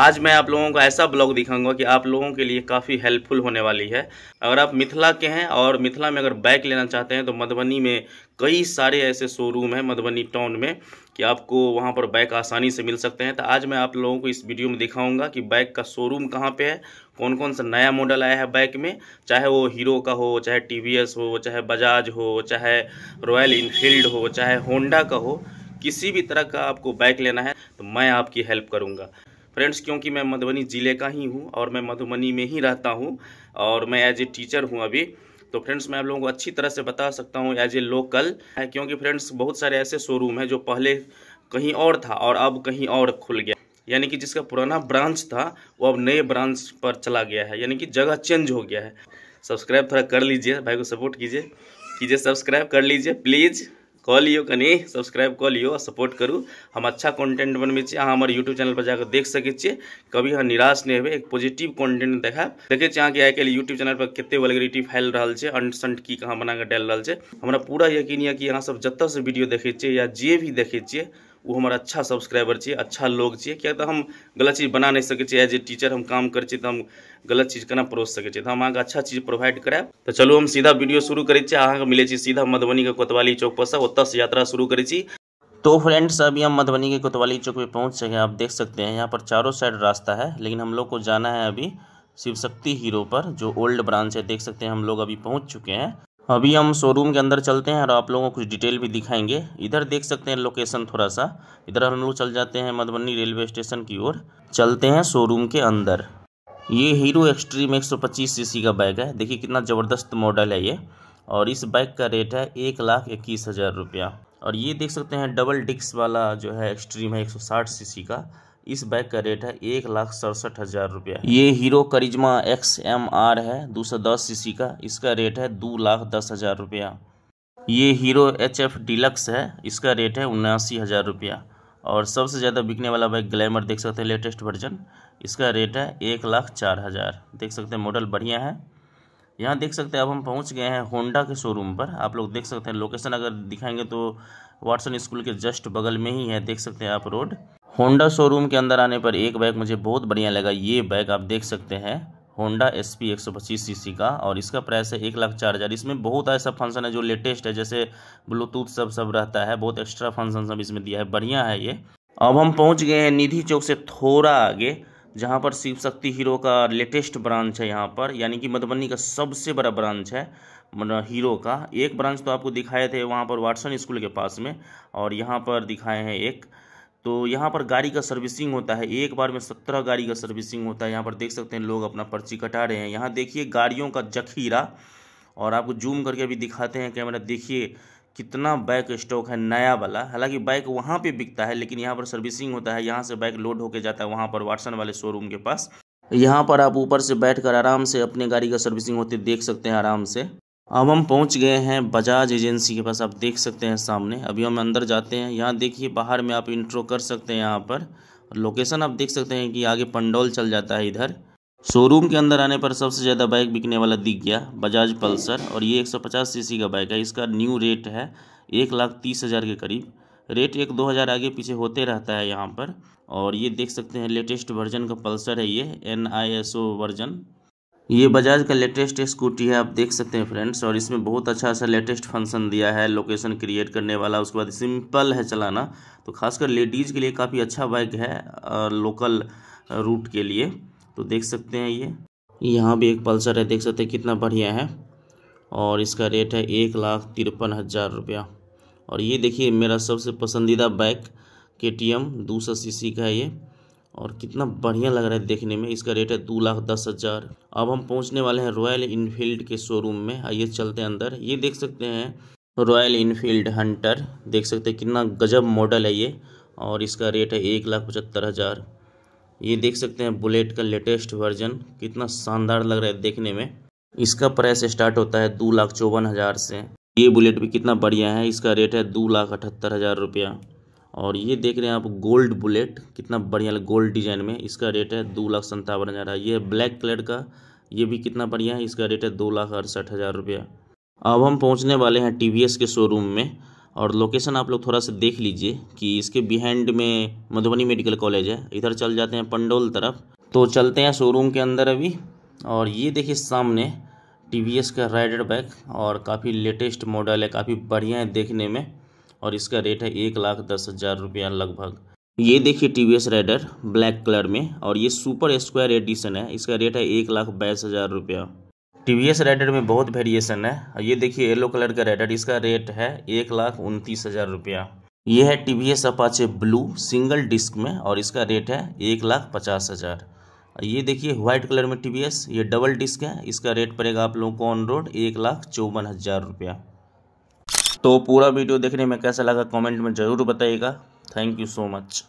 आज मैं आप लोगों को ऐसा ब्लॉग दिखाऊंगा कि आप लोगों के लिए काफ़ी हेल्पफुल होने वाली है। अगर आप मिथिला के हैं और मिथिला में अगर बाइक लेना चाहते हैं तो मधुबनी में कई सारे ऐसे शोरूम हैं मधुबनी टाउन में कि आपको वहां पर बाइक आसानी से मिल सकते हैं। तो आज मैं आप लोगों को इस वीडियो में दिखाऊंगा कि बाइक का शोरूम कहाँ पे है, कौन कौन सा नया मॉडल आया है बाइक में, चाहे वो हीरो का हो, चाहे टीवीएस हो, चाहे बजाज हो, चाहे रॉयल इनफील्ड हो, चाहे होंडा का हो, किसी भी तरह का आपको बाइक लेना है तो मैं आपकी हेल्प करूंगा फ्रेंड्स। क्योंकि मैं मधुबनी ज़िले का ही हूँ और मैं मधुबनी में ही रहता हूँ और मैं एज ए टीचर हूँ अभी। तो फ्रेंड्स मैं आप लोगों को अच्छी तरह से बता सकता हूँ एज ए लोकल है, क्योंकि फ्रेंड्स बहुत सारे ऐसे शोरूम हैं जो पहले कहीं और था और अब कहीं और खुल गया, यानी कि जिसका पुराना ब्रांच था वो अब नए ब्रांच पर चला गया है, यानी कि जगह चेंज हो गया है। सब्सक्राइब थोड़ा कर लीजिए, भाई को सपोर्ट कीजिए सब्सक्राइब कर लीजिए प्लीज़। कह लियो कनी सब्सक्राइब कह लियो और सपोर्ट करूँ। हम अच्छा कंटेंट बनबै छी, अहाँ हमर यूट्यूब चैनल पर जाकर देख सकै छियै। कभी अहाँ निराश नहीं हेबै, एक पॉजिटिव कंटेंट देखाब। देखै छी अहाँके आइ काल्हि यूट्यूब चैनल पर कते वल्गरिटी फैल रहल छै, अंट की कहाँ बना के डालि रहल छै। हमरा पूरा यकीन है कि अहाँ सब जतऽ से वीडियो देखै छियै या जे भी देखै छियै वो हमारा अच्छा सब्सक्राइबर चाहिए, अच्छा लोग चाहिए। क्या तो हम गलत चीज़ बना नहीं सके छियै। एज ए टीचर हम काम कर तो हम गलत चीज़ केना परोस सके छियै। तो हम अहाँके अच्छा चीज़ प्रोवाइड करायब। तो चलू हम सीधा वीडियो शुरू करै छियै। अहाँके मिलै छी सीधा मधुबनी के कोतवाली चौक पर से, ओतऽ से यात्रा शुरू करै छी। तो फ्रेंड्स अभी हम मधुबनी के कोतवाली चौक पे पहुंच चुके हैं। आप देख सकते हैं यहाँ पर चारों साइड रास्ता है, लेकिन हम लोग को जाना है अभी शिव शक्ति हीरो पर, जो ओल्ड ब्रांच है। देख सकते हैं हम लोग अभी पहुंच चुके हैं। अभी हम शोरूम के अंदर चलते हैं और आप लोगों को कुछ डिटेल भी दिखाएंगे। इधर देख सकते हैं लोकेशन थोड़ा सा, इधर हम लोग चल जाते हैं मधुबनी रेलवे स्टेशन की ओर। चलते हैं शोरूम के अंदर। ये हीरो एक्सट्रीम 125 सीसी का बाइक है। देखिए कितना ज़बरदस्त मॉडल है ये, और इस बाइक का रेट है 1,21,000 रुपया। और ये देख सकते हैं डबल डिक्स वाला जो है एक्सट्रीम है 160 सीसी का, इस बाइक का रेट है 1,67,000 रुपया। ये हीरो करिश्मा XMR है 210 सीसी का, इसका रेट है 2,10,000 रुपया। ये हीरो HF डिलक्स है, इसका रेट है 79,000 रुपया। और सबसे ज़्यादा बिकने वाला बाइक ग्लैमर देख सकते हैं लेटेस्ट वर्जन, इसका रेट है 1,04,000। देख सकते हैं मॉडल बढ़िया है। यहाँ देख सकते हैं अब हम पहुँच गए हैं होंडा के शोरूम पर। आप लोग देख सकते हैं लोकेशन अगर दिखाएंगे तो वाटसन स्कूल के जस्ट बगल में ही है, देख सकते हैं आप रोड। होंडा शोरूम के अंदर आने पर एक बाइक मुझे बहुत बढ़िया लगा। ये बाइक आप देख सकते हैं होंडा SP 125 सीसी का, और इसका प्राइस है 1,04,000। इसमें बहुत ऐसा फंक्शन है जो लेटेस्ट है, जैसे ब्लूटूथ सब रहता है, बहुत एक्स्ट्रा फंक्शन सब इसमें दिया है, बढ़िया है ये। अब हम पहुंच गए हैं निधि चौक से थोड़ा आगे, जहां पर शिव शक्ति हीरो का लेटेस्ट ब्रांच है यहाँ पर, यानी कि मधुबनी का सबसे बड़ा ब्रांच है हीरो का। एक ब्रांच तो आपको दिखाए थे वहाँ पर वाटसन स्कूल के पास में, और यहाँ पर दिखाए हैं एक। तो यहाँ पर गाड़ी का सर्विसिंग होता है, एक बार में 17 गाड़ी का सर्विसिंग होता है। यहाँ पर देख सकते हैं लोग अपना पर्ची कटा रहे हैं। यहाँ देखिए गाड़ियों का जखीरा, और आपको जूम करके अभी दिखाते हैं कैमरा। देखिए कितना बाइक स्टॉक है नया वाला। हालांकि बाइक वहाँ पे बिकता है, लेकिन यहाँ पर सर्विसिंग होता है। यहाँ से बाइक लोड होके जाता है वहाँ पर वाटसन वाले शोरूम के पास। यहाँ पर आप ऊपर से बैठकर आराम से अपने गाड़ी का सर्विसिंग होते देख सकते हैं आराम से। अब हम पहुंच गए हैं बजाज एजेंसी के पास, आप देख सकते हैं सामने। अभी हम अंदर जाते हैं। यहाँ देखिए बाहर में आप इंट्रो कर सकते हैं यहाँ पर। लोकेशन आप देख सकते हैं कि आगे पंडौल चल जाता है इधर। शोरूम के अंदर आने पर सबसे ज़्यादा बाइक बिकने वाला दिख गया, बजाज पल्सर, और ये 150 सीसी का बाइक है। इसका न्यू रेट है 1,30,000 के करीब। रेट 1-2 हज़ार आगे पीछे होते रहता है यहाँ पर। और ये देख सकते हैं लेटेस्ट वर्जन का पल्सर है, ये NISO वर्जन। ये बजाज का लेटेस्ट स्कूटी है, आप देख सकते हैं फ्रेंड्स। और इसमें बहुत अच्छा सा लेटेस्ट फंक्शन दिया है, लोकेशन क्रिएट करने वाला। उसके बाद सिंपल है चलाना, तो खासकर लेडीज़ के लिए काफ़ी अच्छा बाइक है लोकल रूट के लिए। तो देख सकते हैं ये यहाँ भी एक पल्सर है, देख सकते हैं कितना बढ़िया है। और इसका रेट है 1,53,000 रुपया। और ये देखिए मेरा सबसे पसंदीदा बाइक KTM 200 सीसी का है ये, और कितना बढ़िया लग रहा है देखने में। इसका रेट है 2,10,000। अब हम पहुंचने वाले हैं रॉयल इनफील्ड के शोरूम में। आइए चलते हैं अंदर। ये देख सकते हैं रॉयल इनफील्ड हंटर, देख सकते हैं कितना गजब मॉडल है ये, और इसका रेट है 1,75,000। ये देख सकते हैं बुलेट का लेटेस्ट वर्जन, कितना शानदार लग रहा है देखने में। इसका प्राइस स्टार्ट होता है 2,54,000 से। ये बुलेट भी कितना बढ़िया है, इसका रेट है 2,78,000 रुपया। और ये देख रहे हैं आप गोल्ड बुलेट, कितना बढ़िया गोल्ड डिजाइन में, इसका रेट है 2,57,000। ये ब्लैक कलर का, ये भी कितना बढ़िया है, इसका रेट है 2,68,000 रुपया। अब हम पहुंचने वाले हैं TVS के शोरूम में, और लोकेशन आप लोग थोड़ा सा देख लीजिए कि इसके बिहाइंड में मधुबनी मेडिकल कॉलेज है। इधर चल जाते हैं पंडोल तरफ। तो चलते हैं शोरूम के अंदर अभी। और ये देखिए सामने टीवीएस का राइडर बाइक और काफ़ी लेटेस्ट मॉडल है, काफ़ी बढ़िया है देखने में। और इसका रेट है 1,10,000 रुपया लगभग। ये देखिए टीवीएस राइडर ब्लैक कलर में, और ये सुपर स्क्वायर एडिशन है। इसका रेट है 1,22,000 रुपया। टीवीएस राइडर में बहुत वेरिएशन है। ये देखिए येलो कलर का राइडर, इसका रेट है 1,29,000 रुपया। ये है TVS Apache blue single disc में, और इसका रेट है 1,50,000। ये देखिए व्हाइट कलर में टीवीएस, ये डबल डिस्क है। इसका रेट पड़ेगा आप लोगों को ऑन रोड 1,54,000 रुपया। तो पूरा वीडियो देखने में कैसा लगा कमेंट में ज़रूर बताइएगा। Thank you so much.